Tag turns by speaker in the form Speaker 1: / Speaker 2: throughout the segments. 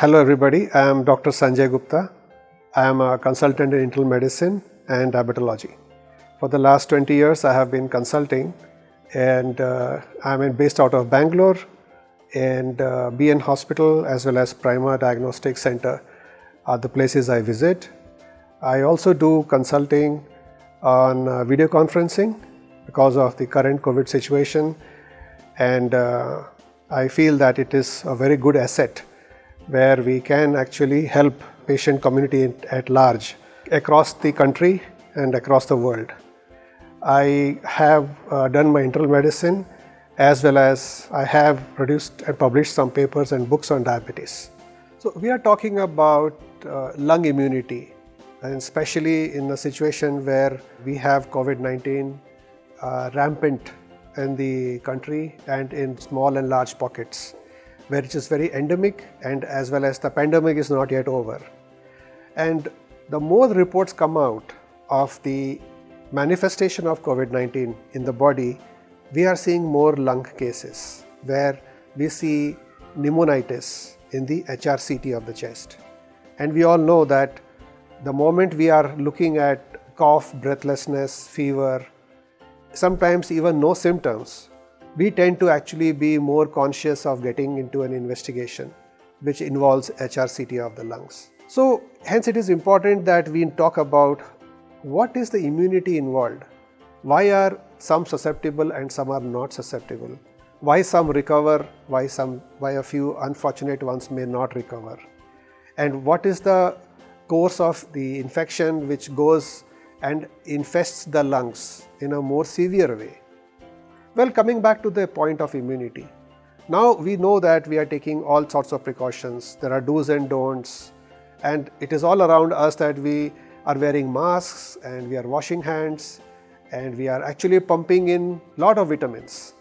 Speaker 1: Hello everybody, I am Dr. Sanjay Gupta. I am a consultant in internal medicine and diabetology. For the last 20 years I have been consulting and I am based out of Bangalore and BN Hospital as well as Prima Diagnostic Center are the places I visit. I also do consulting on video conferencing because of the current COVID situation, and I feel that it is a very good asset where we can actually help patient community at large across the country and across the world. I have done my internal medicine as well as I have produced and published some papers and books on diabetes. So we are talking about lung immunity, and especially in a situation where we have COVID-19 rampant in the country and in small and large pockets, where it is very endemic and as well as the pandemic is not yet over. And the more reports come out of the manifestation of COVID-19 in the body, we are seeing more lung cases where we see pneumonitis in the HRCT of the chest. And we all know that the moment we are looking at cough, breathlessness, fever, sometimes even no symptoms, we tend to actually be more conscious of getting into an investigation which involves HRCT of the lungs. So hence it is important that we talk about what is the immunity involved. Why are some susceptible and some are not susceptible? Why some recover, why a few unfortunate ones may not recover? And what is the course of the infection which goes and infests the lungs in a more severe way? Well, coming back to the point of immunity, now we know that we are taking all sorts of precautions. There are do's and don'ts, and it is all around us that we are wearing masks and we are washing hands and we are actually pumping in a lot of vitamins.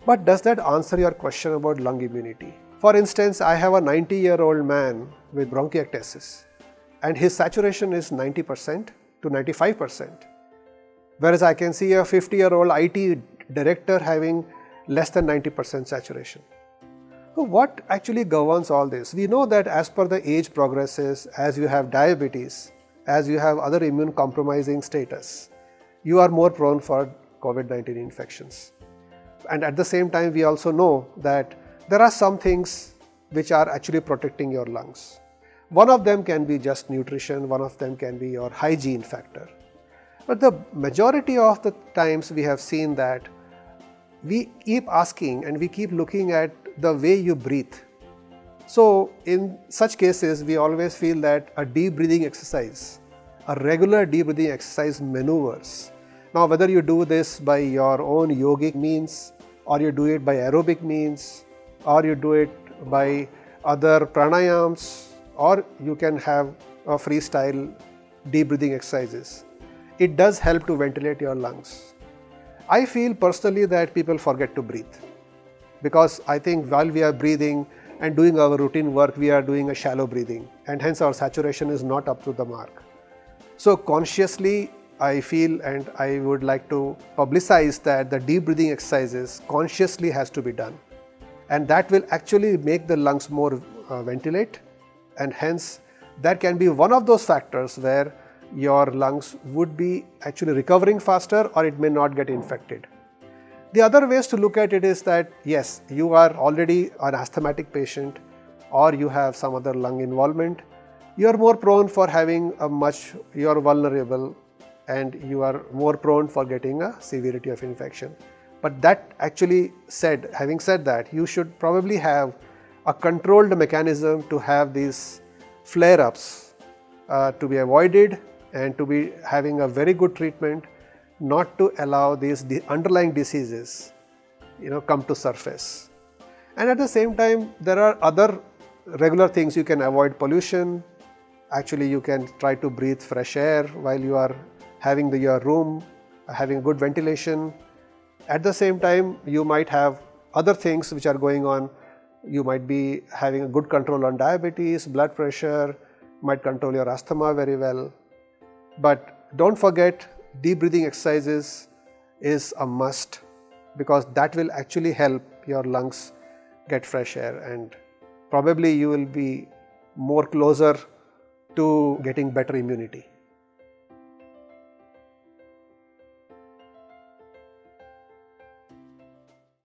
Speaker 1: But does that answer your question about lung immunity? For instance, I have a 90-year-old man with bronchiectasis and his saturation is 90% to 95%. Whereas I can see a 50-year-old IT director having less than 90% saturation. So what actually governs all this? We know that as per the age progresses, as you have diabetes, as you have other immune compromising status, you are more prone for COVID-19 infections. And at the same time, we also know that there are some things which are actually protecting your lungs. One of them can be just nutrition, one of them can be your hygiene factor. But the majority of the times we have seen that we keep asking and we keep looking at the way you breathe. So in such cases, we always feel that a deep breathing exercise, a regular deep breathing exercise maneuvers. Now whether you do this by your own yogic means, or you do it by aerobic means, or you do it by other pranayams, or you can have a freestyle deep breathing exercises, it does help to ventilate your lungs. I feel personally that people forget to breathe, because I think while we are breathing and doing our routine work, we are doing a shallow breathing and hence our saturation is not up to the mark. So consciously I feel, and I would like to publicize that the deep breathing exercises consciously has to be done, and that will actually make the lungs more ventilate, and hence that can be one of those factors where your lungs would be actually recovering faster or it may not get infected. The other ways to look at it is that yes, you are already an asthmatic patient or you have some other lung involvement, you are more prone for having you are vulnerable and you are more prone for getting a severity of infection. But that actually having said that, you should probably have a controlled mechanism to have these flare-ups to be avoided and to be having a very good treatment, not to allow these underlying diseases come to surface. And at the same time, there are other regular things. You can avoid pollution. Actually, you can try to breathe fresh air while you are having your room, having good ventilation. At the same time, you might have other things which are going on. You might be having a good control on diabetes, blood pressure, might control your asthma very well. But don't forget, deep breathing exercises is a must, because that will actually help your lungs get fresh air and probably you will be more closer to getting better immunity.